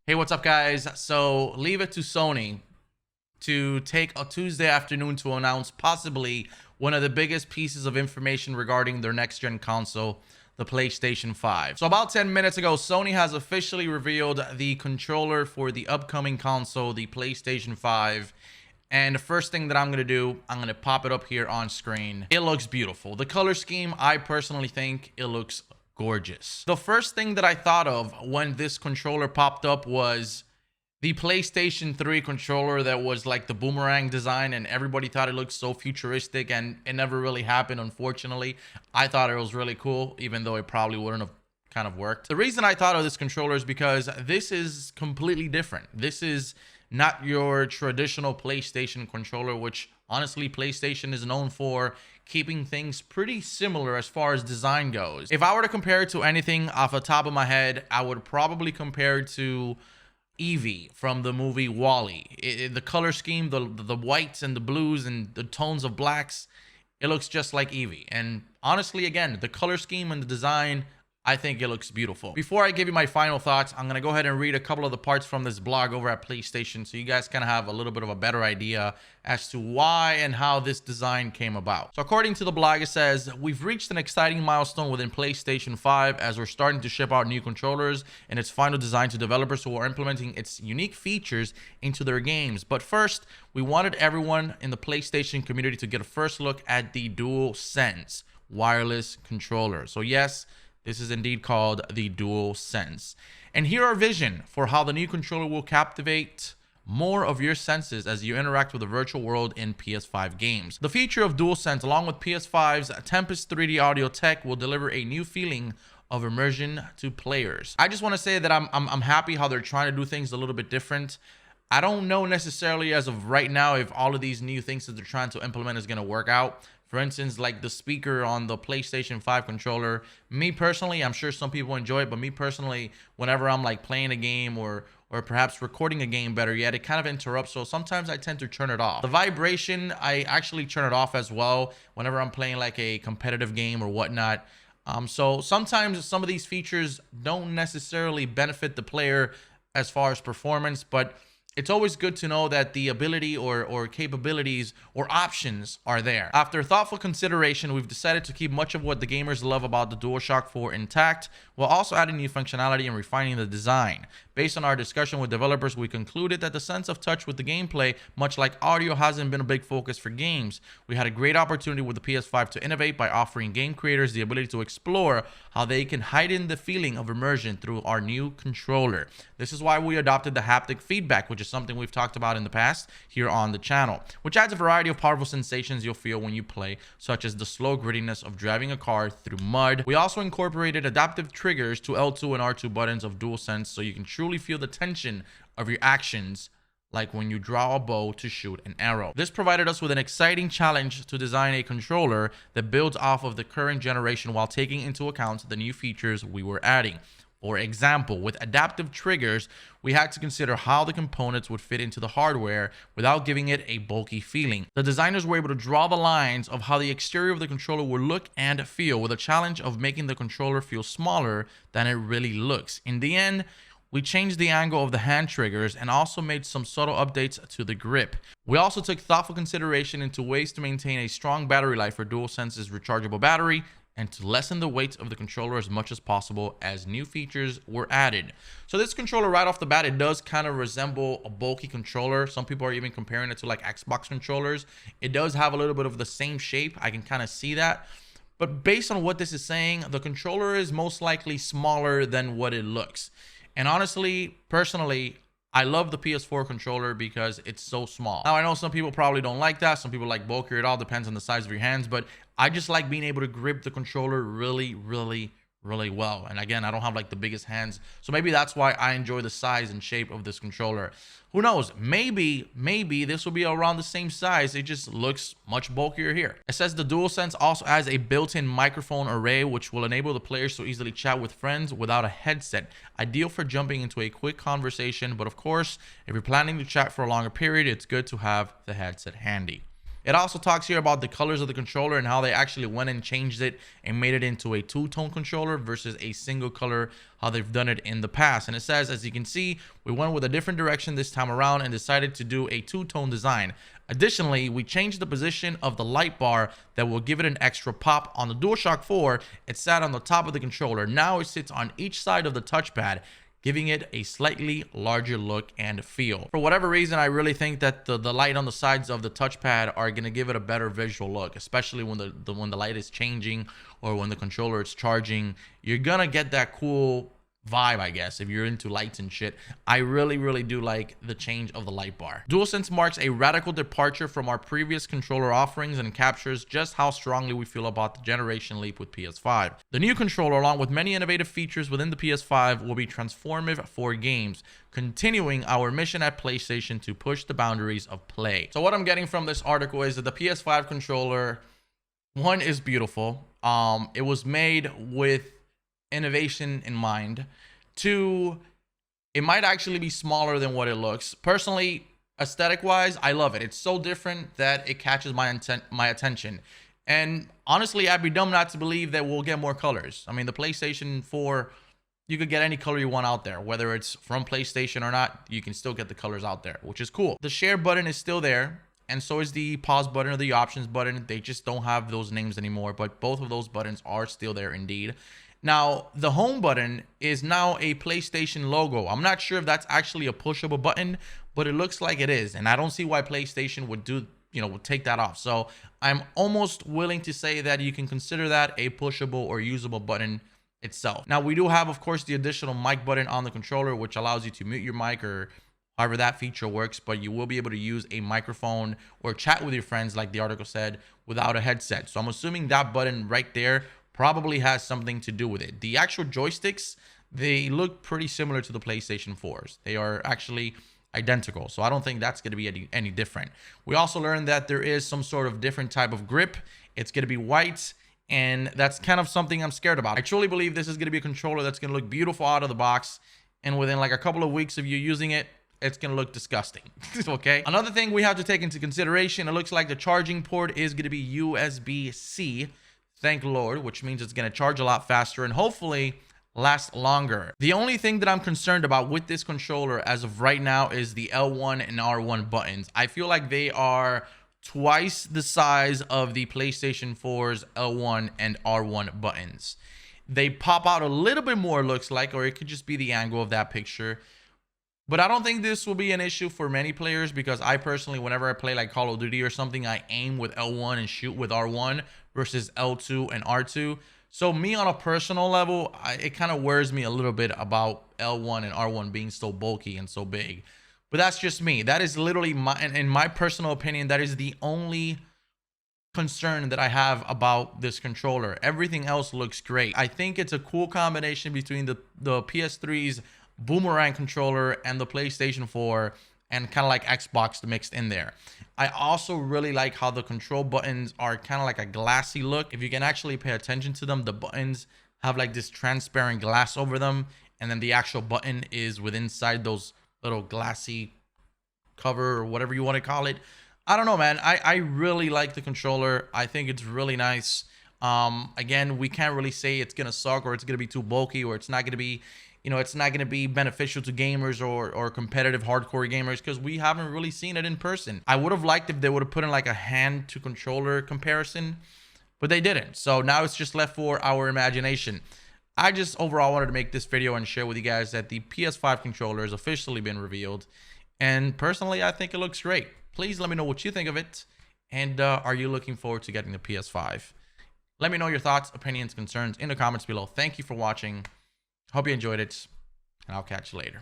Hey, what's up, guys? So leave it to Sony to take a Tuesday afternoon to announce possibly one of the biggest pieces of information regarding their next-gen console, the PlayStation 5. So about 10 minutes ago, Sony has officially revealed the controller for the upcoming console, the PlayStation 5. And the first thing that I'm going to do, I'm going to pop it up here on screen. It looks beautiful. The color scheme, I personally think it looks gorgeous. The first thing that I thought of when this controller popped up was the PlayStation 3 controller that was like the boomerang design, and everybody thought it looked so futuristic, and it never really happened, unfortunately. I thought it was really cool, even though it probably wouldn't have kind of worked. The reason I thought of this controller is because this is completely different. This is not your traditional PlayStation controller, which honestly PlayStation is known for keeping things pretty similar as far as design goes. If I were to compare it to anything off the top of my head, I would probably compare it to Eevee from the movie WALL-E. The color scheme, the whites and the blues and the tones of blacks, it looks just like Eevee. And honestly, again, the color scheme and the design, I think it looks beautiful. Before I give you my final thoughts, I'm going to go ahead and read a couple of the parts from this blog over at PlayStation so you guys kind of have a little bit of a better idea as to why and how this design came about. So according to the blog, it says, "We've reached an exciting milestone within PlayStation 5 as we're starting to ship out new controllers and its final design to developers who are implementing its unique features into their games. But first, we wanted everyone in the PlayStation community to get a first look at the DualSense wireless controller." So yes, this is indeed called the DualSense. And here our vision for how the new controller will captivate more of your senses as you interact with the virtual world in PS5 games. The feature of DualSense, along with PS5's Tempest 3D audio tech, will deliver a new feeling of immersion to players. I just want to say that I'm happy how they're trying to do things a little bit different. I don't know necessarily as of right now if all of these new things that they're trying to implement is going to work out. For instance, like the speaker on the PlayStation 5 controller, me personally, I'm sure some people enjoy it, but me personally, whenever I'm like playing a game or perhaps recording a game, better yet, it kind of interrupts. So sometimes I tend to turn it off. The vibration, I actually turn it off as well whenever I'm playing like a competitive game or whatnot. So sometimes some of these features don't necessarily benefit the player as far as performance, but it's always good to know that the ability or capabilities or options are there. After thoughtful consideration, we've decided to keep much of what the gamers love about the DualShock 4 intact, while also adding new functionality and refining the design. Based on our discussion with developers, we concluded that the sense of touch with the gameplay, much like audio, hasn't been a big focus for games. We had a great opportunity with the PS5 to innovate by offering game creators the ability to explore how they can heighten the feeling of immersion through our new controller. This is why we adopted the haptic feedback, which is something we've talked about in the past here on the channel, which adds a variety of powerful sensations you'll feel when you play, such as the slow grittiness of driving a car through mud. We also incorporated adaptive triggers to L2 and R2 buttons of DualSense so you can truly feel the tension of your actions, like when you draw a bow to shoot an arrow. This provided us with an exciting challenge to design a controller that builds off of the current generation while taking into account the new features we were adding. For example, with adaptive triggers, we had to consider how the components would fit into the hardware without giving it a bulky feeling. The designers were able to draw the lines of how the exterior of the controller would look and feel, with a challenge of making the controller feel smaller than it really looks. In the end, we changed the angle of the hand triggers and also made some subtle updates to the grip. We also took thoughtful consideration into ways to maintain a strong battery life for DualSense's rechargeable battery and to lessen the weight of the controller as much as possible as new features were added. So this controller right off the bat, it does kind of resemble a bulky controller. Some people are even comparing it to like Xbox controllers. It does have a little bit of the same shape. I can kind of see that. But based on what this is saying, the controller is most likely smaller than what it looks. And honestly, personally, I love the PS4 controller because it's so small. Now, I know some people probably don't like that. Some people like bulkier. It all depends on the size of your hands. But I just like being able to grip the controller really well. And again, I don't have like the biggest hands. So maybe that's why I enjoy the size and shape of this controller. Who knows? Maybe this will be around the same size. It just looks much bulkier here. It says the DualSense also has a built-in microphone array, which will enable the players to easily chat with friends without a headset. Ideal for jumping into a quick conversation. But of course, if you're planning to chat for a longer period, it's good to have the headset handy. It also talks here about the colors of the controller and how they actually went and changed it and made it into a two-tone controller versus a single color, how they've done it in the past. And it says, as you can see, we went with a different direction this time around and decided to do a two-tone design. Additionally, we changed the position of the light bar that will give it an extra pop. On the DualShock 4, it sat on the top of the controller. Now it sits on each side of the touchpad, giving it a slightly larger look and feel. For whatever reason, I really think that the light on the sides of the touchpad are going to give it a better visual look, especially when the light is changing or when the controller is charging. You're going to get that cool vibe, I guess, if you're into lights and shit. I really do like the change of the light bar. DualSense marks a radical departure from our previous controller offerings and captures just how strongly we feel about the generation leap with PS5. The new controller, along with many innovative features within the PS5, will be transformative for games, continuing our mission at PlayStation to push the boundaries of play. So what I'm getting from this article is that the PS5 controller, one, is beautiful. It was made with innovation in mind. Two, it might actually be smaller than what it looks. Personally, aesthetic wise, I love it. It's so different that it catches my attention. And honestly, I'd be dumb not to believe that we'll get more colors. I mean, the PlayStation 4, you could get any color you want out there, whether it's from PlayStation or not. You can still get the colors out there, which is cool. The share button is still there, and so is the pause button or the options button. They just don't have those names anymore, but both of those buttons are still there indeed. Now, the home button is now a PlayStation logo. I'm not sure if that's actually a pushable button, but it looks like it is. And I don't see why PlayStation would would take that off. So I'm almost willing to say that you can consider that a pushable or usable button itself. Now, we do have, of course, the additional mic button on the controller, which allows you to mute your mic or however that feature works, but you will be able to use a microphone or chat with your friends, like the article said, without a headset. So I'm assuming that button right there probably has something to do with it. The actual joysticks, they look pretty similar to the PlayStation 4s. They are actually identical, so I don't think that's going to be any different. We also learned that there is some sort of different type of grip. It's going to be white, and that's kind of something I'm scared about. I truly believe this is going to be a controller that's going to look beautiful out of the box, and within like a couple of weeks of you using it, it's going to look disgusting. Okay. Another thing we have to take into consideration, it looks like the charging port is going to be USB-C. Thank Lord, which means it's going to charge a lot faster and hopefully last longer. The only thing that I'm concerned about with this controller as of right now is the L1 and R1 buttons. I feel like they are twice the size of the PlayStation 4's L1 and R1 buttons. They pop out a little bit more, looks like, or it could just be the angle of that picture. But I don't think this will be an issue for many players, because I personally, whenever I play like Call of Duty or something, I aim with L1 and shoot with R1 versus L2 and R2. So me, on a personal level, it kind of worries me a little bit about L1 and R1 being so bulky and so big. But that's just me. That is literally in my personal opinion, that is the only concern that I have about this controller. Everything else looks great. I think it's a cool combination between the PS3's boomerang controller and the PlayStation 4, and kind of like Xbox mixed in there. I also really like how the control buttons are kind of like a glassy look. If you can actually pay attention to them, the buttons have like this transparent glass over them, and then the actual button is within inside those little glassy cover or whatever you want to call it. I don't know, man. I really like the controller. I think it's really nice. Again, we can't really say it's gonna suck or it's gonna be too bulky or it's not gonna be, it's not going to be beneficial to gamers or competitive hardcore gamers, because we haven't really seen it in person. I would have liked if they would have put in like a hand to controller comparison, but they didn't. So now it's just left for our imagination. I just overall wanted to make this video and share with you guys that the PS5 controller has officially been revealed. And personally, I think it looks great. Please let me know what you think of it. And are you looking forward to getting the PS5? Let me know your thoughts, opinions, concerns in the comments below. Thank you for watching. Hope you enjoyed it, and I'll catch you later.